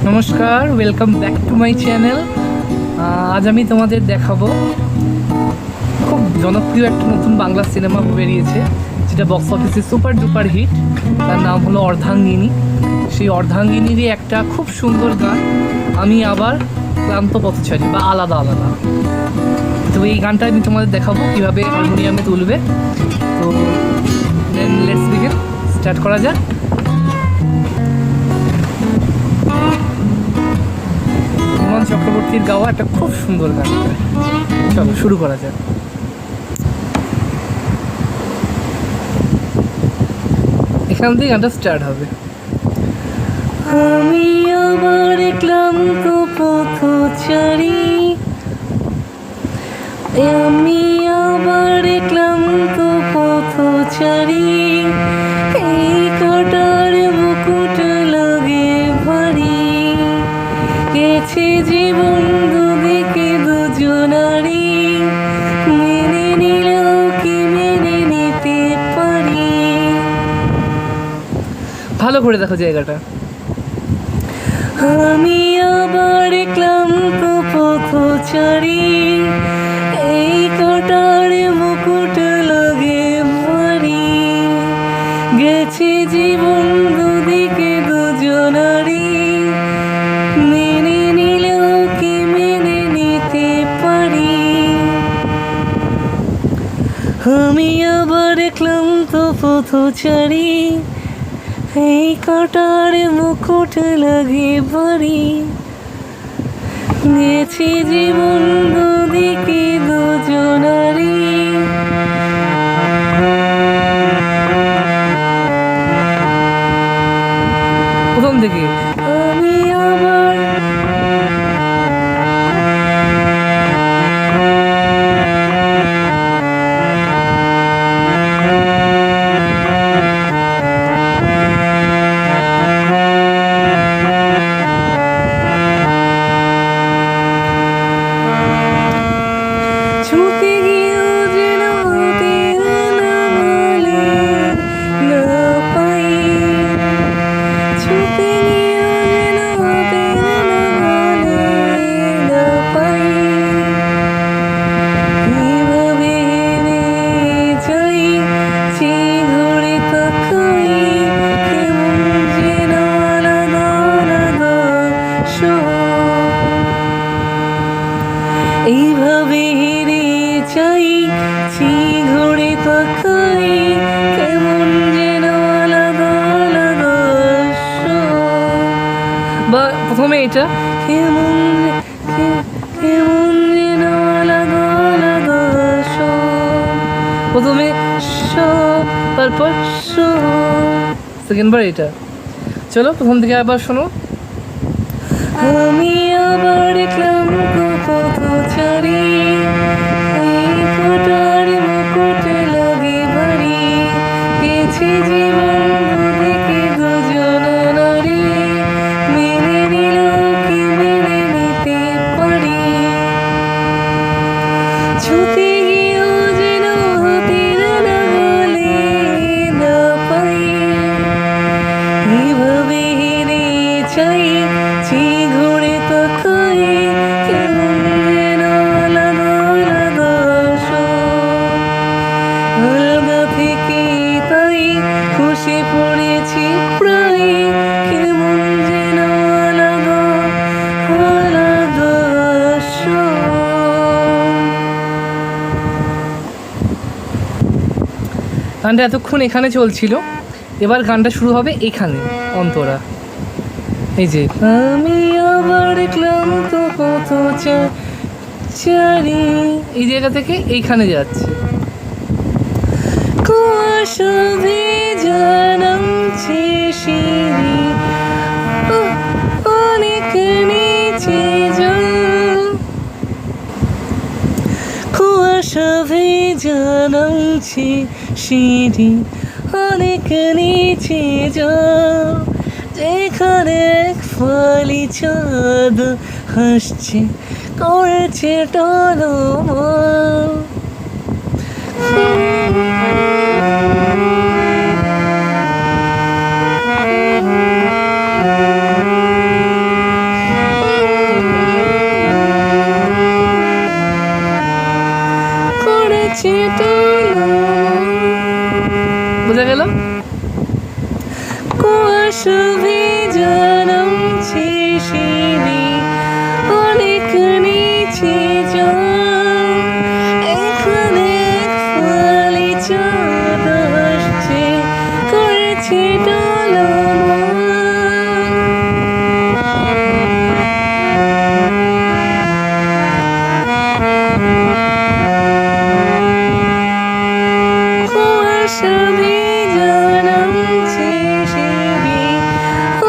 নমস্কার, welcome back to my channel. আজ আমি তোমাদের দেখাবো খুব জনপ্রিয় একটা নতুন বাংলা সিনেমা বেরিয়েছে, যেটা বক্স অফিসে সুপার ডুপার হিট। তার নাম হলো অর্ধাঙ্গিনী। সেই অর্ধাঙ্গিনীরই একটা খুব সুন্দর গান, আমি আবার ক্লান্ত পথচারী বা আলাদা আলাদা। তো এই গানটা আমি তোমাদের দেখাবো কীভাবে হারমোনিয়ামে তুলবে। তো দেন লেটস বিগিন, স্টার্ট করা যাক। ইমন চক্রবর্তীর গাওয়া একটা খুব সুন্দর গান। চলো শুরু করা যাক। এখান থেকে গানটা স্টার্ট হবে। আমি আবার ক্লান্ত পথচারী, আমি আবার ক্লান্ত পথচারী, এই কাটার মুকুট লাগে ভারী, গেছে জীবন দুদিকে দুজনারি, মেনে নিলেও কি মেনে নিতে পারি। ভালো করে দেখো জায়গাটা। আমি আবার ক্লান্ত পথচারী, এই কাটার মুকুট লাগে ভারী, গেছে জীবন দুদিকে দুজনারি, মেনে নিলেও কি মেনে নিতে পারি। আমি আবার ক্লান্ত পথচারী, এই কাটার মুকুট লাগে ভারী, গেছি জীবন দুদিকে দুজনারি। প্রথম থেকে আমি আবার ছুটে গিয়েও যেন তীর নামালে না পাই, ছুটে গিয়েও যেন তীর নামালে না পাই, কিভাবে হেরে যাই যে ঘুরে তাকাই, কেমন যেন আলাদা আলাদা শহর। এইভাবে হেরে চাই যে ঘুরে তাকাই, কেমন যেন আলাদা আলাদা শহর। বা প্রথমে এটা কেমন কেমন যেন আলাদা আলাদা শহর। প্রথমে স, তারপর স, সেকেন্ড বার এটা। চলো প্রথম থেকে আবার শোনো। আমি আবার ক্লান্ত পথচারী, এই কাটার মুকুট লাগে ভারী, গেছে জীবন দুদিকে দুজনারি, মেনে নিলেও কি মেনে নিতে পারি। ছুটে গিয়েও যেন হাতের নাগালে না পাই, এভাবে হেরে চাই যে ঘুরে তাকাই, কেমন যেন আলাদা আলাদা শহর। আলগা থেকে তাই খসে পড়েছি প্রায়, কেমন যেন আলাদা আলাদা শহর। গানটা এতক্ষণ এখানে চলছিল, এবার গানটা শুরু হবে এখানে অন্তরা। এই যে আমি আবার ক্লান্ত পথচারী, এই জায়গা থেকে এইখানে যাচ্ছে। কুয়াশা ভেজা নামছে সিঁড়ি, অনেক নিচে জল, কুয়াশা ভেজা নামছে সিঁড়ি, অনেক নিচে জল, যেখানে এক ফালি চাঁদ হাসছে করছে টলমল। বোঝা গেল? কুয়াশা ভেজা নামছে শিরি অনেক নিচে জল, এখানে এক ফালি চাঁদ আসছে করেছে টলমল। কুয়াশা ভেজা নামছে শিরি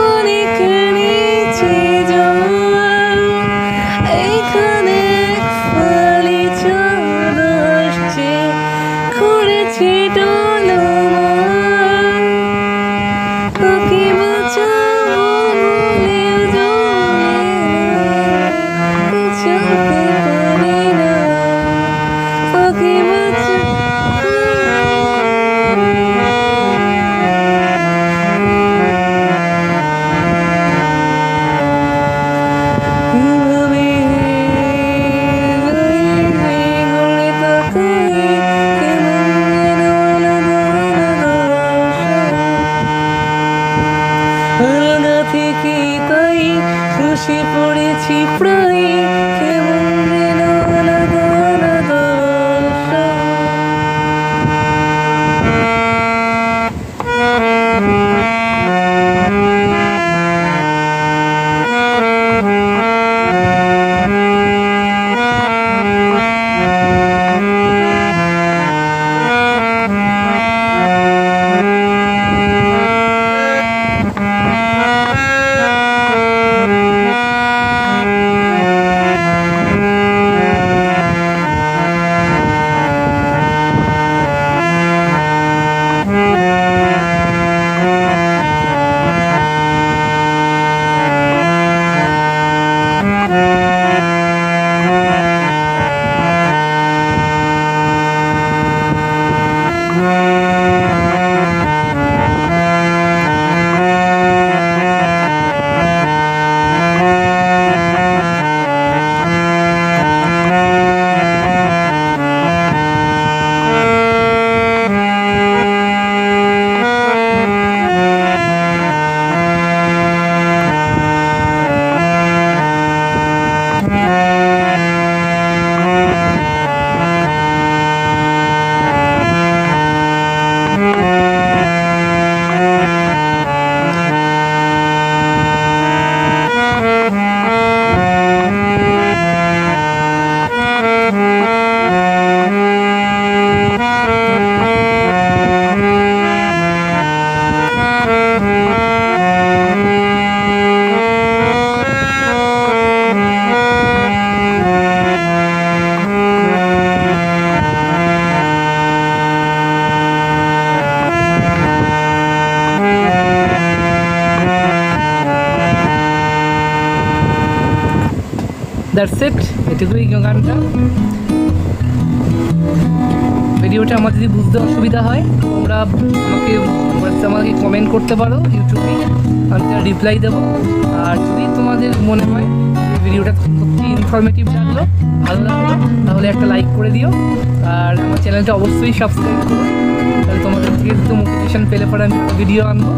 অনেক নিচে জল, এখানে এক ফালি চাঁদ আসছে করেছে টলমল। তোকে বাঁচাবো বলেও চলতে পারি না, তোকে আলগা থেকে তাই খসে পড়েছি প্রায়, কেমন যেন আলাদা আলাদা সব। দ্যাটস ইট, এটুকুই গানটা। ভিডিওটা আমার যদি বুঝতে অসুবিধা হয় তোমরা আমাকে কমেন্ট করতে পারো ইউটিউবে, আমি তার রিপ্লাই দেবো। আর যদি তোমাদের মনে হয় এই ভিডিওটা সত্যি ইনফরমেটিভ লাগলো, ভালো লাগলো, তাহলে একটা লাইক করে দিও। আর আমার চ্যানেলটা অবশ্যই সাবস্ক্রাইব করো, তাহলে তোমাদের থেকে একটু মোটিভেশন পেলে পরে আমি ভিডিও আনবো।